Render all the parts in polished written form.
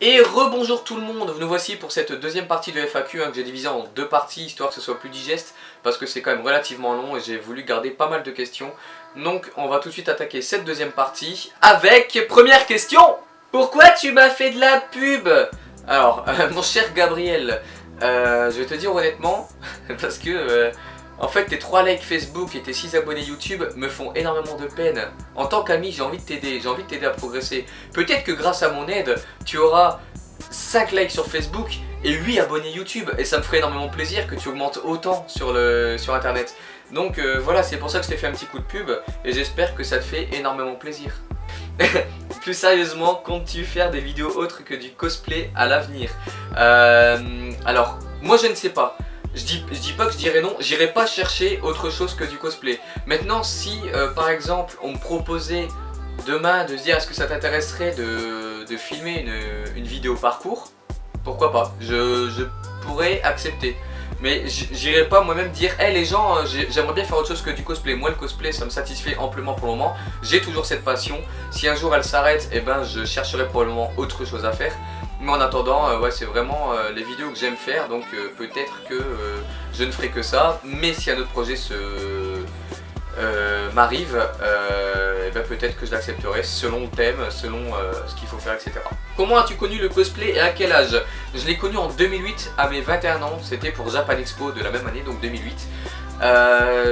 Et rebonjour tout le monde, nous voici pour cette deuxième partie de FAQ que j'ai divisée en deux parties histoire que ce soit plus digeste parce que c'est quand même relativement long et j'ai voulu garder pas mal de questions. Donc on va tout de suite attaquer cette deuxième partie avec première question. Pourquoi tu m'as fait de la pub? Alors mon cher Gabriel, je vais te dire honnêtement parce que en fait tes 3 likes Facebook et tes 6 abonnés YouTube me font énormément de peine. En tant qu'ami j'ai envie de t'aider à progresser. Peut-être que grâce à mon aide tu auras 5 likes sur Facebook et 8 abonnés YouTube et ça me ferait énormément plaisir que tu augmentes autant sur internet. Donc voilà, c'est pour ça que je t'ai fait un petit coup de pub et j'espère que ça te fait énormément plaisir. Plus sérieusement, comptes-tu faire des vidéos autres que du cosplay à l'avenir? Alors, moi je ne sais pas. Je dis pas que je dirais non, j'irai pas chercher autre chose que du cosplay. Maintenant, si par exemple on me proposait demain de se dire est-ce que ça t'intéresserait de filmer une vidéo parcours, pourquoi pas, je pourrais accepter. Mais j'irai pas moi-même dire hey les gens, j'aimerais bien faire autre chose que du cosplay. Moi le cosplay ça me satisfait amplement pour le moment. J'ai toujours cette passion. Si un jour elle s'arrête, eh ben je chercherai probablement autre chose à faire. Mais en attendant, ouais, c'est vraiment les vidéos que j'aime faire. Donc peut-être que je ne ferai que ça. Mais si un autre projet m'arrive, eh ben peut-être que je l'accepterai selon le thème, selon ce qu'il faut faire, etc. Comment as-tu connu le cosplay et à quel âge? Je l'ai connu en 2008 à mes 21 ans, c'était pour Japan Expo de la même année, donc 2008.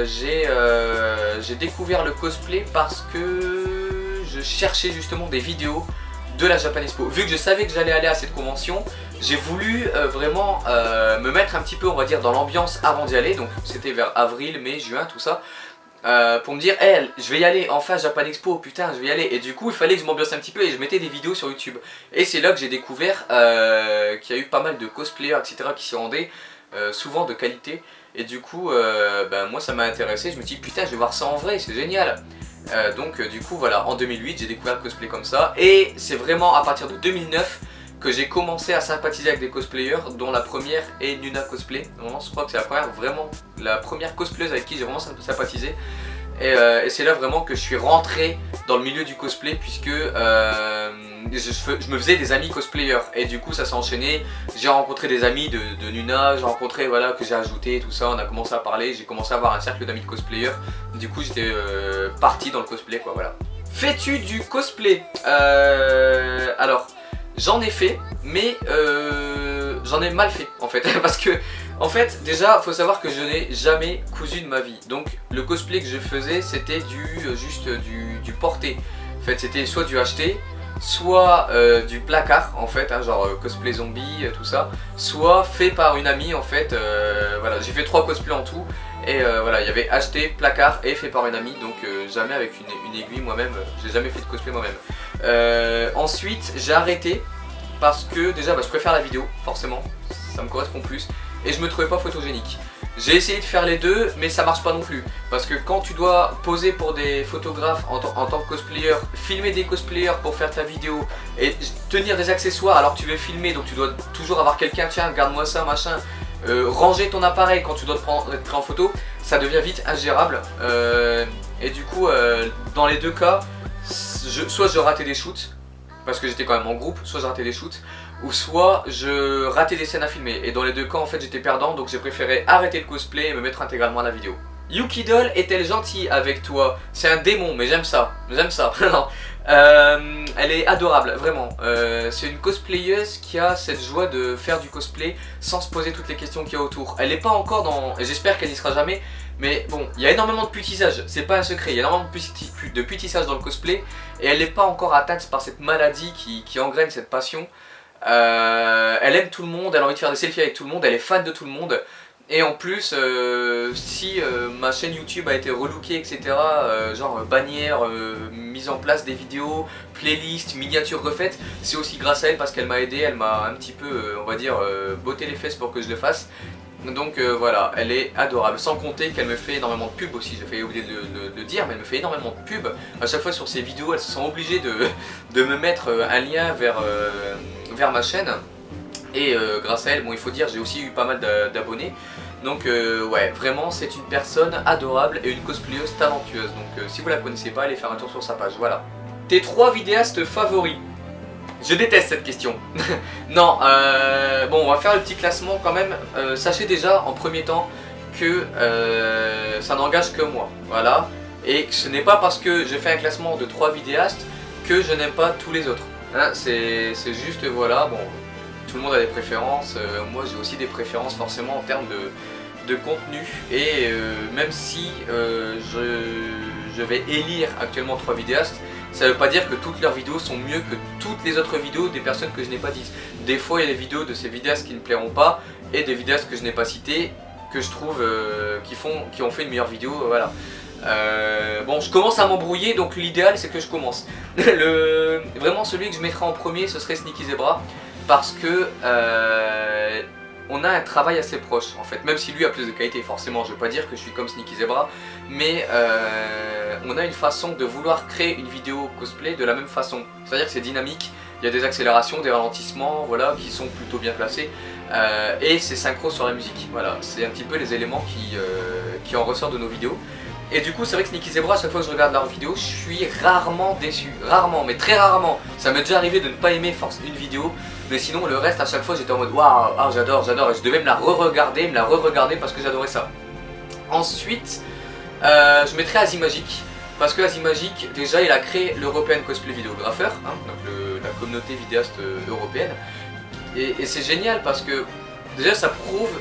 J'ai découvert le cosplay parce que je cherchais justement des vidéos de la Japan Expo. Vu que je savais que j'allais aller à cette convention, j'ai voulu vraiment me mettre un petit peu, on va dire, dans l'ambiance avant d'y aller. Donc c'était vers avril, mai, juin, tout ça. Pour me dire, hey, je vais y aller, enfin Japan Expo, putain, je vais y aller. Et du coup, il fallait que je m'ambiance un petit peu et je mettais des vidéos sur YouTube. Et c'est là que j'ai découvert qu'il y a eu pas mal de cosplayers, etc. qui s'y rendaient, souvent de qualité. Et du coup, ben, moi ça m'a intéressé. Je me dis, putain, je vais voir ça en vrai, c'est génial. Donc du coup voilà, en 2008 j'ai découvert le cosplay comme ça. Et c'est vraiment à partir de 2009 que j'ai commencé à sympathiser avec des cosplayers, dont la première est Nuna Cosplay. Vraiment, je crois que c'est la première cosplayeuse avec qui j'ai vraiment sympathisé. Et c'est là vraiment que je suis rentré dans le milieu du cosplay, puisque je me faisais des amis cosplayers. Et du coup ça s'est enchaîné, j'ai rencontré des amis de Nuna, j'ai rencontré, voilà, que j'ai ajouté, tout ça, on a commencé à parler, j'ai commencé à avoir un cercle d'amis de cosplayers. Du coup j'étais parti dans le cosplay, quoi, voilà. Fais-tu du cosplay? Alors, j'en ai fait, mais j'en ai mal fait en fait. Parce que, en fait, déjà, faut savoir que je n'ai jamais cousu de ma vie. Donc, le cosplay que je faisais, c'était juste du porté. En fait, c'était soit du acheté, soit du placard, en fait, hein, genre cosplay zombie, tout ça. Soit fait par une amie, en fait. Voilà, j'ai fait 3 cosplays en tout. Et voilà, il y avait acheté, placard et fait par une amie. Donc, jamais avec une aiguille moi-même. J'ai jamais fait de cosplay moi-même. Ensuite, j'ai arrêté. Parce que déjà je préfère la vidéo, forcément, ça me correspond plus. Et je me trouvais pas photogénique. J'ai essayé de faire les deux, mais ça marche pas non plus. Parce que quand tu dois poser pour des photographes en tant que cosplayer, filmer des cosplayers pour faire ta vidéo et tenir des accessoires alors que tu veux filmer, donc tu dois toujours avoir quelqu'un, tiens, regarde-moi ça, machin. Ranger ton appareil quand tu dois être pris en photo, ça devient vite ingérable. Et du coup, dans les deux cas, soit je ratais des shoots, parce que j'étais quand même en groupe, soit je ratais des shoots, ou soit je ratais des scènes à filmer. Et dans les deux cas en fait j'étais perdant, donc j'ai préféré arrêter le cosplay et me mettre intégralement à la vidéo. Yuki Doll est-elle gentille avec toi? C'est un démon, mais j'aime ça, non. Elle est adorable, vraiment. C'est une cosplayeuse qui a cette joie de faire du cosplay sans se poser toutes les questions qu'il y a autour. Elle n'est pas encore dans... et j'espère qu'elle n'y sera jamais. Mais bon, il y a énormément de putissage, c'est pas un secret, il y a énormément de putissage dans le cosplay. Et elle n'est pas encore atteinte par cette maladie qui engraine cette passion. Elle aime tout le monde, elle a envie de faire des selfies avec tout le monde, elle est fan de tout le monde. Et en plus, si ma chaîne YouTube a été relookée, etc., genre bannière, mise en place des vidéos, playlist, miniatures refaites, c'est aussi grâce à elle parce qu'elle m'a aidé, elle m'a un petit peu, on va dire, botté les fesses pour que je le fasse. Donc voilà, elle est adorable, sans compter qu'elle me fait énormément de pubs aussi, j'ai failli oublier de le dire, mais elle me fait énormément de pubs. À chaque fois sur ses vidéos, elle se sent obligée de me mettre un lien vers ma chaîne. Et grâce à elle, bon, il faut dire, j'ai aussi eu pas mal d'abonnés. Donc ouais, vraiment c'est une personne adorable et une cosplayeuse talentueuse. Donc si vous la connaissez pas, allez faire un tour sur sa page, voilà. Tes 3 vidéastes favoris? Je déteste cette question. Non, bon, on va faire le petit classement quand même. Sachez déjà en premier temps que ça n'engage que moi, voilà. Et ce n'est pas parce que je fais un classement de 3 vidéastes que je n'aime pas tous les autres. Hein, c'est juste, voilà, bon, tout le monde a des préférences. Moi j'ai aussi des préférences forcément en termes de contenu. Et même si je vais élire actuellement 3 vidéastes, ça ne veut pas dire que toutes leurs vidéos sont mieux que toutes les autres vidéos des personnes que je n'ai pas dites. Des fois il y a des vidéos de ces vidéastes qui ne plairont pas et des vidéastes que je n'ai pas cités que je trouve qui ont fait une meilleure vidéo, voilà. Bon, je commence à m'embrouiller, donc l'idéal c'est que je commence. Vraiment celui que je mettrai en premier, ce serait Sneaky Zebra, parce que on a un travail assez proche en fait, même si lui a plus de qualité forcément, je veux pas dire que je suis comme Sneaky Zebra, mais on a une façon de vouloir créer une vidéo cosplay de la même façon, c'est-à-dire que c'est dynamique, il y a des accélérations, des ralentissements, voilà, qui sont plutôt bien placés, et c'est synchro sur la musique, voilà, c'est un petit peu les éléments qui en ressortent de nos vidéos. Et du coup c'est vrai que Sneaky Zebra, à chaque fois que je regarde leurs vidéos, je suis rarement déçu, rarement, mais très rarement. Ça m'est déjà arrivé de ne pas aimer force une vidéo, mais sinon le reste à chaque fois j'étais en mode waouh, ah, j'adore, et je devais me la re-regarder, parce que j'adorais ça. Ensuite, je mettrais Azimagic, parce que Azimagic, déjà il a créé l'European Cosplay Videographer, hein, donc la communauté vidéaste européenne, et c'est génial parce que déjà ça prouve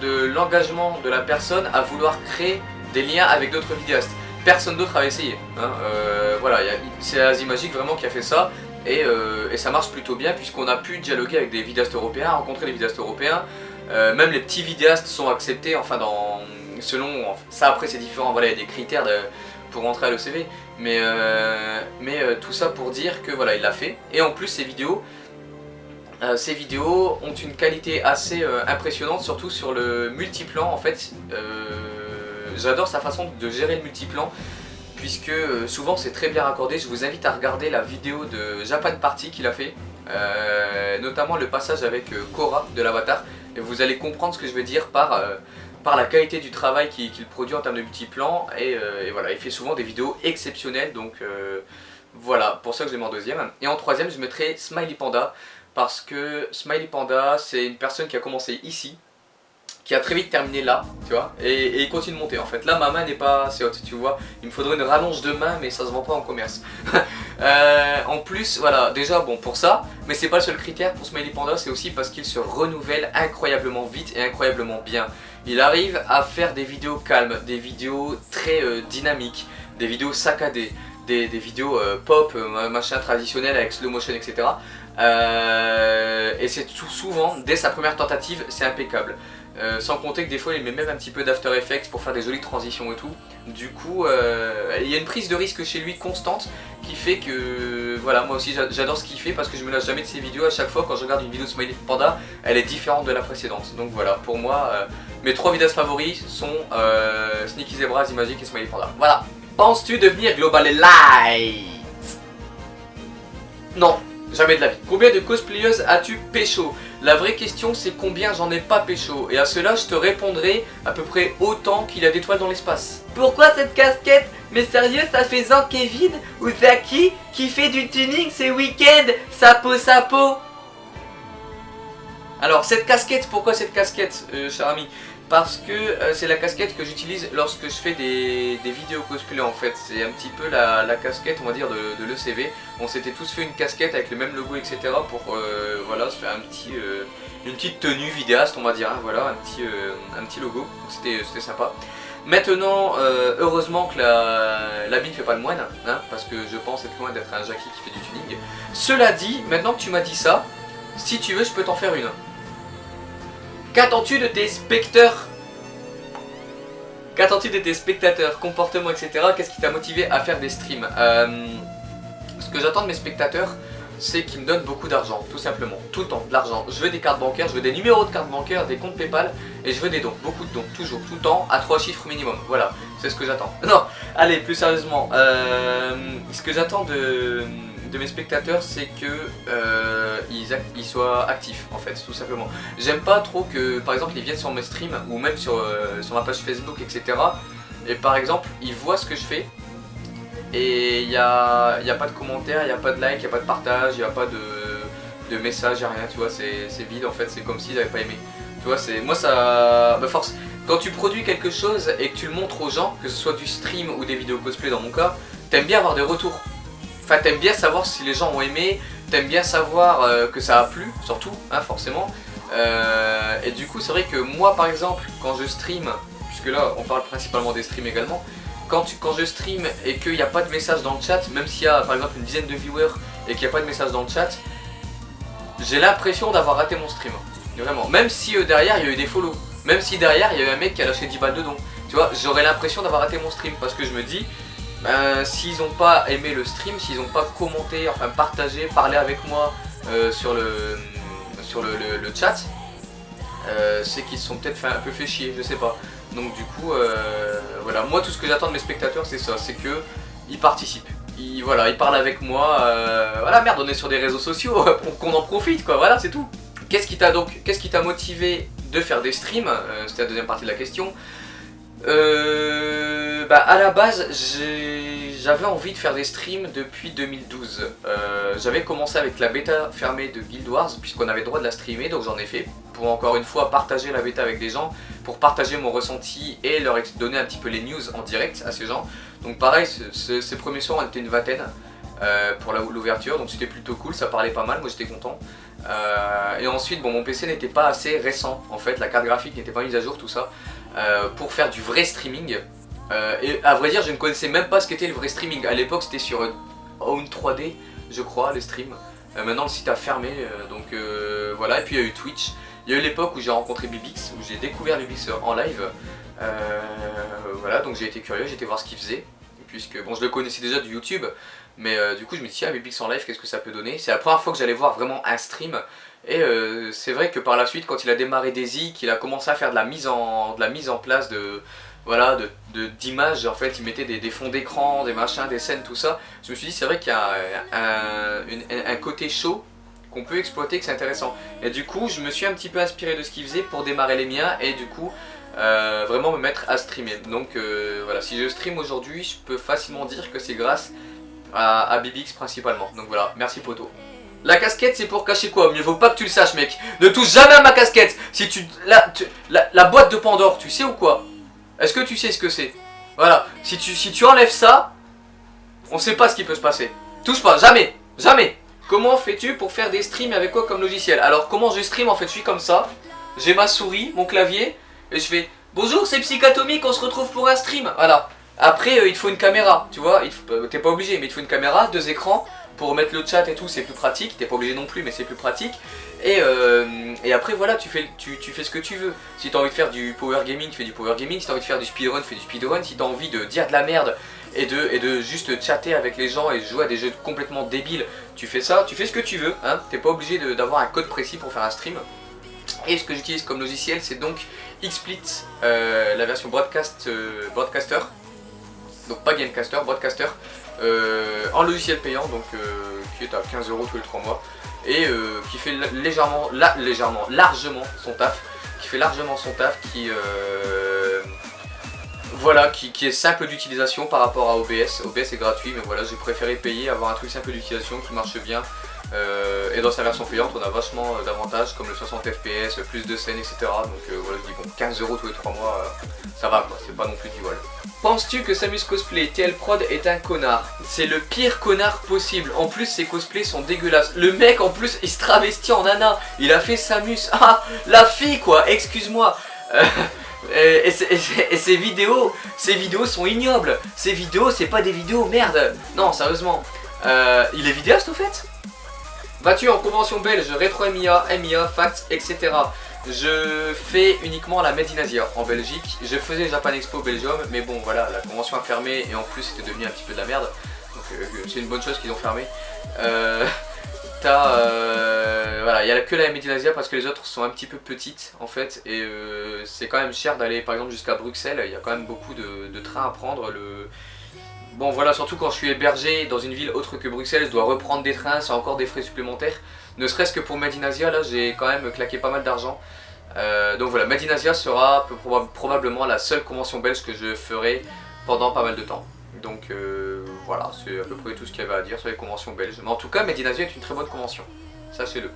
de l'engagement de la personne à vouloir créer des liens avec d'autres vidéastes. Personne d'autre avait essayé. Hein. Voilà, c'est Azimagic vraiment qui a fait ça et ça marche plutôt bien puisqu'on a pu dialoguer avec des vidéastes européens, rencontrer des vidéastes européens. Même les petits vidéastes sont acceptés, enfin selon ça après c'est différent. Voilà, il y a des critères pour rentrer à l'ECV, mais tout ça pour dire que voilà il l'a fait. Et en plus ces vidéos ont une qualité assez impressionnante, surtout sur le multiplan en fait. J'adore sa façon de gérer le multiplan puisque souvent c'est très bien raccordé. Je vous invite à regarder la vidéo de Japan Party qu'il a fait, notamment le passage avec Korra de l'Avatar, et vous allez comprendre ce que je veux dire par la qualité du travail qu'il produit en termes de multiplan, et voilà, il fait souvent des vidéos exceptionnelles, donc voilà, pour ça que je l'ai mis en deuxième. Et en troisième je mettrai Smiley Panda, parce que Smiley Panda c'est une personne qui a commencé ici, qui a très vite terminé là, tu vois, et il continue de monter en fait. Là ma main n'est pas assez haute, tu vois, il me faudrait une rallonge de main, mais ça se vend pas en commerce. En plus, voilà, déjà bon pour ça, mais c'est pas le seul critère pour Smiley Panda, c'est aussi parce qu'il se renouvelle incroyablement vite et incroyablement bien. Il arrive à faire des vidéos calmes, des vidéos très dynamiques, des vidéos saccadées, des vidéos pop, machin traditionnel avec slow motion, etc. Et c'est tout souvent, dès sa première tentative, c'est impeccable. Sans compter que des fois il met même un petit peu d'After Effects pour faire des jolies transitions et tout. Du coup il y a une prise de risque chez lui constante qui fait que voilà, moi aussi j'adore ce qu'il fait parce que je me lasse jamais de ses vidéos. À chaque fois quand je regarde une vidéo de Smiley Panda, elle est différente de la précédente. Donc voilà, pour moi mes 3 vidéos favoris sont Sneaky Zebra, Azimagic et Smiley Panda. Voilà. Penses-tu devenir Global Elite? Non, jamais de la vie. Combien de cosplayeuses as-tu pécho? La vraie question c'est combien j'en ai pas pécho. Et à cela je te répondrai à peu près autant qu'il y a d'étoiles dans l'espace. Pourquoi cette casquette? Mais sérieux, ça fait Kevin ou Zaki qui fait du tuning ces week-ends? Sapo. Alors cette casquette, pourquoi cette casquette cher ami? Parce que c'est la casquette que j'utilise lorsque je fais des vidéos cosplay en fait. C'est un petit peu la casquette on va dire de l'ECV. On s'était tous fait une casquette avec le même logo etc. pour voilà, se faire une petite tenue vidéaste on va dire, hein, voilà, un petit logo. C'était sympa. Maintenant heureusement que l'habit ne fait pas le moine, hein, parce que je pense être loin d'être un Jackie qui fait du tuning. Cela dit, maintenant que tu m'as dit ça, si tu veux je peux t'en faire une. Qu'attends-tu de tes spectateurs? Qu'attends-tu de tes spectateurs, comportement, etc. Qu'est-ce qui t'a motivé à faire des streams? Ce que j'attends de mes spectateurs, c'est qu'ils me donnent beaucoup d'argent, tout simplement, tout le temps, de l'argent. Je veux des cartes bancaires, je veux des numéros de cartes bancaires, des comptes Paypal, et je veux des dons, beaucoup de dons, toujours, tout le temps, à 3 chiffres minimum. Voilà, c'est ce que j'attends. Non, allez, plus sérieusement, ce que j'attends de mes spectateurs, c'est que ils soient actifs en fait, tout simplement. J'aime pas trop que par exemple ils viennent sur mes streams ou même sur ma page Facebook etc. Et par exemple ils voient ce que je fais et il n'y a pas de commentaires, il n'y a pas de like, il n'y a pas de partage, il n'y a pas de de messages, y a rien, tu vois, c'est vide en fait, c'est comme s'ils n'avaient pas aimé. Tu vois, moi ça me force. Quand tu produis quelque chose et que tu le montres aux gens, que ce soit du stream ou des vidéos cosplay dans mon cas, t'aimes bien avoir des retours. Enfin, t'aimes bien savoir si les gens ont aimé, t'aimes bien savoir que ça a plu, surtout, hein, forcément. Et du coup, c'est vrai que moi, par exemple, quand je stream, puisque là, on parle principalement des streams également, quand je stream et qu'il n'y a pas de message dans le chat, même s'il y a par exemple une dizaine de viewers et qu'il n'y a pas de message dans le chat, j'ai l'impression d'avoir raté mon stream. Vraiment. Même si derrière il y a eu des follow, même si derrière il y a eu un mec qui a lâché 10 balles de don, tu vois, j'aurais l'impression d'avoir raté mon stream parce que je me dis, s'ils n'ont pas aimé le stream, s'ils n'ont pas commenté, enfin partagé, parlé avec moi sur le chat, c'est qu'ils se sont peut-être un peu fait chier, je sais pas. Donc du coup, voilà, moi tout ce que j'attends de mes spectateurs c'est ça, c'est que ils participent. Ils parlent avec moi, voilà, merde, on est sur des réseaux sociaux, qu'on en profite quoi, voilà, c'est tout. Qu'est-ce qui t'a motivé de faire des streams? C'était la deuxième partie de la question. À la base, j'avais envie de faire des streams depuis 2012. J'avais commencé avec la bêta fermée de Guild Wars, puisqu'on avait le droit de la streamer, donc j'en ai fait pour encore une fois partager la bêta avec des gens, pour partager mon ressenti et leur donner un petit peu les news en direct à ces gens. Donc pareil, ces premiers soirs on était une vingtaine pour l'ouverture, donc c'était plutôt cool, ça parlait pas mal, moi j'étais content. Et ensuite, bon, mon PC n'était pas assez récent, en fait, la carte graphique n'était pas mise à jour, tout ça, pour faire du vrai streaming. Et à vrai dire, je ne connaissais même pas ce qu'était le vrai streaming. À l'époque, c'était sur Own 3D, je crois, les streams. Maintenant, le site a fermé, donc voilà. Et puis il y a eu Twitch. Il y a eu l'époque où j'ai rencontré Bibix, où j'ai découvert Bibix en live. Voilà, donc j'ai été curieux, j'ai été voir ce qu'il faisait, puisque bon, je le connaissais déjà du YouTube. Mais du coup je me dis tiens, Bibix en live, qu'est-ce que ça peut donner? C'est la première fois que j'allais voir vraiment un stream. Et c'est vrai que par la suite, quand il a démarré Daisy, qu'il a commencé à faire de la mise en place de voilà, d'images, en fait il mettait des fonds d'écran, des machins, des scènes, tout ça. Je me suis dit c'est vrai qu'il y a un côté show qu'on peut exploiter, que c'est intéressant. Et du coup je me suis un petit peu inspiré de ce qu'il faisait pour démarrer les miens et du coup vraiment me mettre à streamer. Donc voilà, si je stream aujourd'hui, je peux facilement dire que c'est grâce à Bibix principalement. Donc voilà, merci poto. La casquette c'est pour cacher quoi? Mieux vaut pas que tu le saches mec. Ne touche jamais à ma casquette. Si la boîte de Pandore, tu sais ou quoi? Est-ce que tu sais ce que c'est? Voilà, si tu enlèves ça, on sait pas ce qui peut se passer. Touche pas, jamais, jamais. Comment fais-tu pour faire des streams avec quoi comme logiciel? Alors comment je stream en fait? Je suis comme ça, j'ai ma souris, mon clavier, et je fais bonjour c'est Psychatomique, on se retrouve pour un stream. Voilà. Après il te faut une caméra, tu vois, t'es pas obligé, mais il te faut une caméra, 2 écrans, pour mettre le chat et tout, c'est plus pratique, t'es pas obligé non plus, mais c'est plus pratique. Et après voilà, tu fais ce que tu veux. Si t'as envie de faire du power gaming, tu fais du power gaming, si t'as envie de faire du speedrun, tu fais du speedrun, si t'as envie de dire de la merde et de juste chatter avec les gens et de jouer à des jeux complètement débiles, tu fais ça, tu fais ce que tu veux, hein, t'es pas obligé d'avoir un code précis pour faire un stream. Et ce que j'utilise comme logiciel, c'est donc XSplit, la version Broadcaster, donc pas Gamecaster, Broadcaster, en logiciel payant, donc qui est à 15 € tous les 3 mois, et qui fait largement son taf, voilà, qui est simple d'utilisation par rapport à OBS. OBS est gratuit, mais voilà, j'ai préféré payer, avoir un truc simple d'utilisation qui marche bien. Et dans sa version payante on a vachement d'avantages comme le 60 fps, plus de scènes, etc. Donc voilà, je dis bon, 15 € tous les 3 mois, ça va quoi, c'est pas non plus du vol. Penses-tu que Samus Cosplay TL Prod est un connard? C'est le pire connard possible. En plus ses cosplays sont dégueulasses. Le mec en plus il se travestit en nana. Il a fait Samus. Ah, la fille quoi, excuse-moi. Et ces vidéos sont ignobles. Ces vidéos c'est pas des vidéos, merde. Non sérieusement. Il est vidéaste au fait? Vas-tu en convention belge, rétro MIA, Facts, etc. Je fais uniquement la Made in Asia en Belgique. Je faisais Japan Expo Belgium, mais bon voilà, la convention a fermé et en plus c'était devenu un petit peu de la merde. Donc c'est une bonne chose qu'ils ont fermé. Voilà, il n'y a que la Made in Asia parce que les autres sont un petit peu petites en fait. Et c'est quand même cher d'aller par exemple jusqu'à Bruxelles. Il y a quand même beaucoup de trains à prendre. Bon voilà, surtout quand je suis hébergé dans une ville autre que Bruxelles, je dois reprendre des trains, c'est encore des frais supplémentaires. Ne serait-ce que pour Made in Asia, là j'ai quand même claqué pas mal d'argent. Donc voilà, Made in Asia sera probablement la seule convention belge que je ferai pendant pas mal de temps. Donc voilà, c'est à peu près tout ce qu'il y avait à dire sur les conventions belges. Mais en tout cas, Made in Asia est une très bonne convention. sachez-le.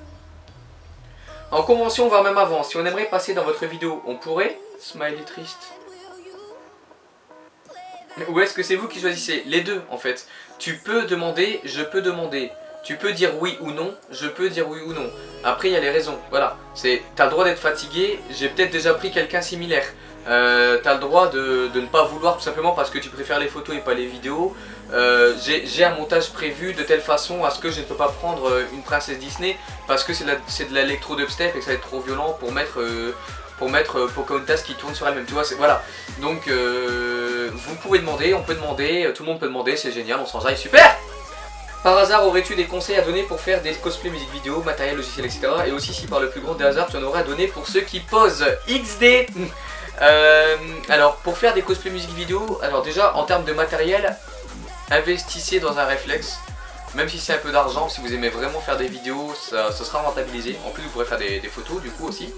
En convention, voire même avant, si on aimerait passer dans votre vidéo, on pourrait. Smiley triste. Ou est-ce que c'est vous qui choisissez? Les deux en fait. Tu peux demander, je peux demander. Tu peux dire oui ou non, je peux dire oui ou non. Après il y a les raisons, voilà. T'as le droit d'être fatigué, j'ai peut-être déjà pris quelqu'un similaire. T'as le droit de ne pas vouloir tout simplement parce que tu préfères les photos et pas les vidéos. J'ai un montage prévu de telle façon à ce que je ne peux pas prendre une princesse Disney parce que c'est de l'électro dubstep et que ça va être trop violent pour mettre Pocahontas qui tourne sur elle-même, tu vois, voilà. Donc vous pouvez demander, on peut demander, tout le monde peut demander, c'est génial, on s'enjaille, super. Par hasard, aurais-tu des conseils à donner pour faire des cosplays, musique vidéo, matériel, logiciel, etc. Et aussi si par le plus grand des hasards tu en aurais à donner pour ceux qui posent XD. Alors pour faire des cosplays, musique vidéo, alors déjà en termes de matériel, investissez dans un réflexe. Même si c'est un peu d'argent, si vous aimez vraiment faire des vidéos, ça sera rentabilisé. En plus vous pourrez faire des photos du coup aussi.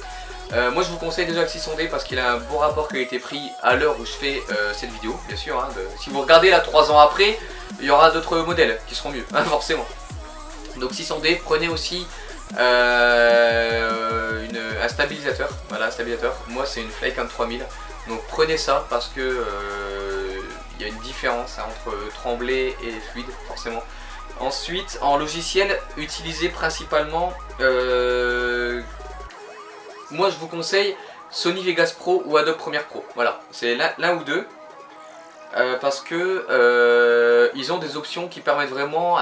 Moi je vous conseille déjà le 600D parce qu'il a un bon rapport qui a été pris à l'heure où je fais cette vidéo, bien sûr. Hein, si vous regardez là 3 ans après, il y aura d'autres modèles qui seront mieux, hein, forcément. Donc 600D, prenez aussi un stabilisateur. Voilà, un stabilisateur. Moi c'est une Flycam 3000. Donc prenez ça parce que il y a une différence hein, entre tremblé et fluide, forcément. Ensuite, en logiciel, utilisez principalement... moi je vous conseille Sony Vegas Pro ou Adobe Premiere Pro, voilà, c'est l'un ou deux, parce que ils ont des options qui permettent vraiment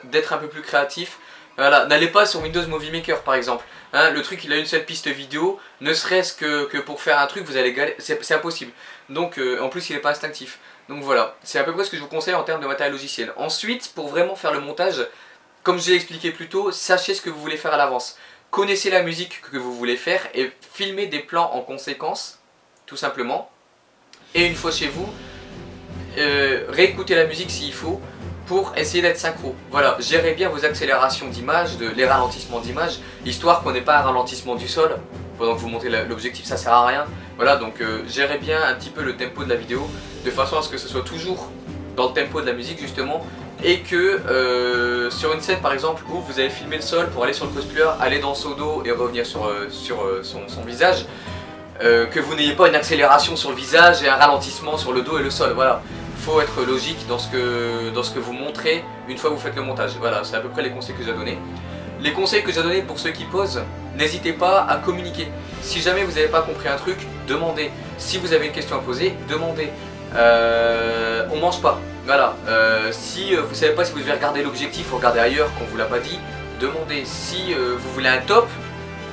d'être un peu plus créatif. Voilà, n'allez pas sur Windows Movie Maker par exemple, hein, le truc il a une seule piste vidéo, ne serait-ce que pour faire un truc vous allez galérer, c'est impossible, donc en plus il n'est pas instinctif, donc voilà, c'est à peu près ce que je vous conseille en termes de matériel logiciel. Ensuite, pour vraiment faire le montage, comme je l'ai expliqué plus tôt, sachez ce que vous voulez faire à l'avance. Connaissez la musique que vous voulez faire et filmez des plans en conséquence, tout simplement. Et une fois chez vous, réécoutez la musique s'il faut pour essayer d'être synchro. Voilà, gérez bien vos accélérations d'image, les ralentissements d'image, histoire qu'on n'ait pas un ralentissement du sol pendant que vous montez l'objectif, ça sert à rien. Voilà, donc gérez bien un petit peu le tempo de la vidéo, de façon à ce que ce soit toujours dans le tempo de la musique justement. Et que sur une scène par exemple où vous avez filmé le sol pour aller sur le cosplayer, aller dans son dos et revenir sur son visage, que vous n'ayez pas une accélération sur le visage et un ralentissement sur le dos et le sol, voilà. Il faut être logique dans ce que vous montrez une fois que vous faites le montage, voilà, c'est à peu près les conseils que j'ai donnés. Les conseils que j'ai donnés pour ceux qui posent, n'hésitez pas à communiquer. Si jamais vous n'avez pas compris un truc, demandez. Si vous avez une question à poser, demandez. On mange pas. Voilà, si vous savez pas si vous devez regarder l'objectif ou regarder ailleurs qu'on vous l'a pas dit, demandez. Si vous voulez un top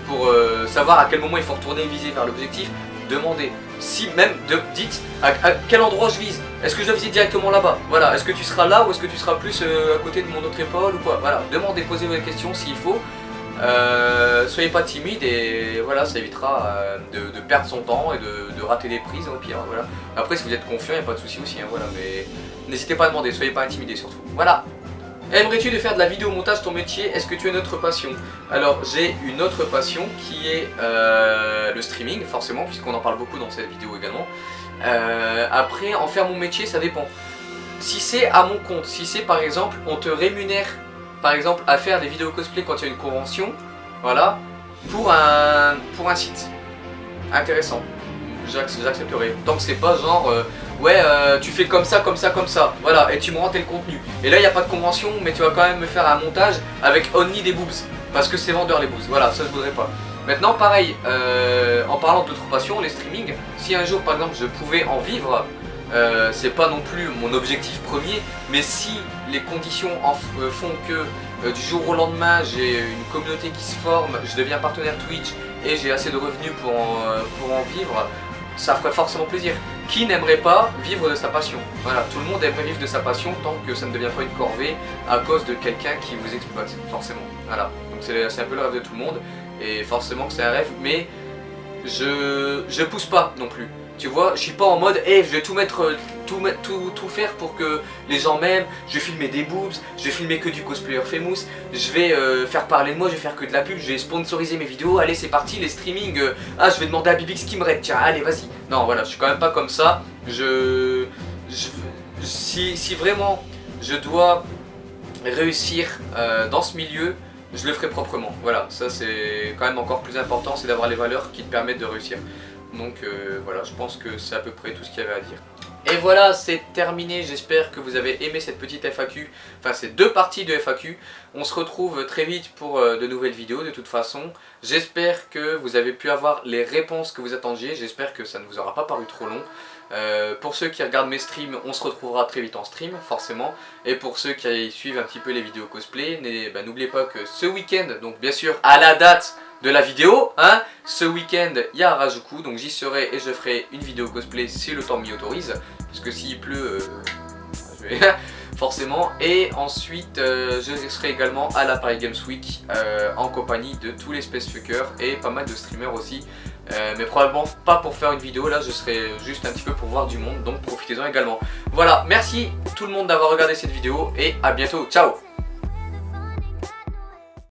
pour savoir à quel moment il faut retourner viser vers l'objectif, demandez. Si même, dites à quel endroit je vise. Est-ce que je dois viser directement là-bas? Voilà, est-ce que tu seras là ou est-ce que tu seras plus à côté de mon autre épaule ou quoi? Voilà, demandez, posez vos questions s'il faut. Soyez pas timide et voilà, ça évitera de perdre son temps et de rater des prises au pire. Voilà. Après si vous êtes confiant, il n'y a pas de souci aussi, hein, voilà, mais n'hésitez pas à demander, soyez pas intimidés surtout. Voilà. Aimerais-tu de faire de la vidéo montage ton métier? Est-ce que tu as une autre passion? Alors j'ai une autre passion qui est le streaming, forcément, puisqu'on en parle beaucoup dans cette vidéo également. Après, en faire mon métier, ça dépend. Si c'est à mon compte, si c'est par exemple, on te rémunère par exemple à faire des vidéos cosplay quand il y a une convention, voilà, pour un site intéressant, j'accepterai. Tant que c'est pas genre ouais tu fais comme ça, comme ça, comme ça, voilà, et tu me rends tel contenu. Et là il n'y a pas de convention, mais tu vas quand même me faire un montage avec only des boobs, parce que c'est vendeur les boobs, voilà, ça je voudrais pas. Maintenant pareil, en parlant d'autres passions, les streaming, si un jour par exemple je pouvais en vivre, c'est pas non plus mon objectif premier, mais si les conditions font que du jour au lendemain j'ai une communauté qui se forme, je deviens partenaire Twitch et j'ai assez de revenus pour en vivre, ça ferait forcément plaisir. Qui n'aimerait pas vivre de sa passion? Voilà, tout le monde aimerait vivre de sa passion tant que ça ne devient pas une corvée à cause de quelqu'un qui vous exploite, forcément. Voilà, donc c'est un peu le rêve de tout le monde et forcément que c'est un rêve, mais je pousse pas non plus. Tu vois, je suis pas en mode hey, je vais tout mettre, tout faire pour que les gens m'aiment, je vais filmer des boobs, je vais filmer que du cosplayer famous, je vais faire parler de moi, je vais faire que de la pub, je vais sponsoriser mes vidéos, allez c'est parti les streamings, je vais demander à Bibix qui me raid, tiens allez vas-y. Non voilà, je suis quand même pas comme ça, si vraiment je dois réussir dans ce milieu, je le ferai proprement. Voilà, ça c'est quand même encore plus important, c'est d'avoir les valeurs qui te permettent de réussir. Donc voilà, je pense que c'est à peu près tout ce qu'il y avait à dire. Et voilà, c'est terminé, j'espère que vous avez aimé cette petite FAQ, enfin ces 2 parties de FAQ. On se retrouve très vite pour de nouvelles vidéos de toute façon. J'espère que vous avez pu avoir les réponses que vous attendiez, j'espère que ça ne vous aura pas paru trop long. Pour ceux qui regardent mes streams, on se retrouvera très vite en stream, forcément. Et pour ceux qui suivent un petit peu les vidéos cosplay, n'oubliez pas que ce week-end, donc bien sûr à la date de la vidéo, hein, ce week-end il y a Harajuku, donc j'y serai et je ferai une vidéo cosplay si le temps m'y autorise, parce que s'il pleut, je vais forcément. Et ensuite je serai également à la Paris Games Week en compagnie de tous les Spacefuckers et pas mal de streamers aussi. Mais probablement pas pour faire une vidéo, là je serai juste un petit peu pour voir du monde, donc profitez-en également. Voilà, merci tout le monde d'avoir regardé cette vidéo et à bientôt, ciao.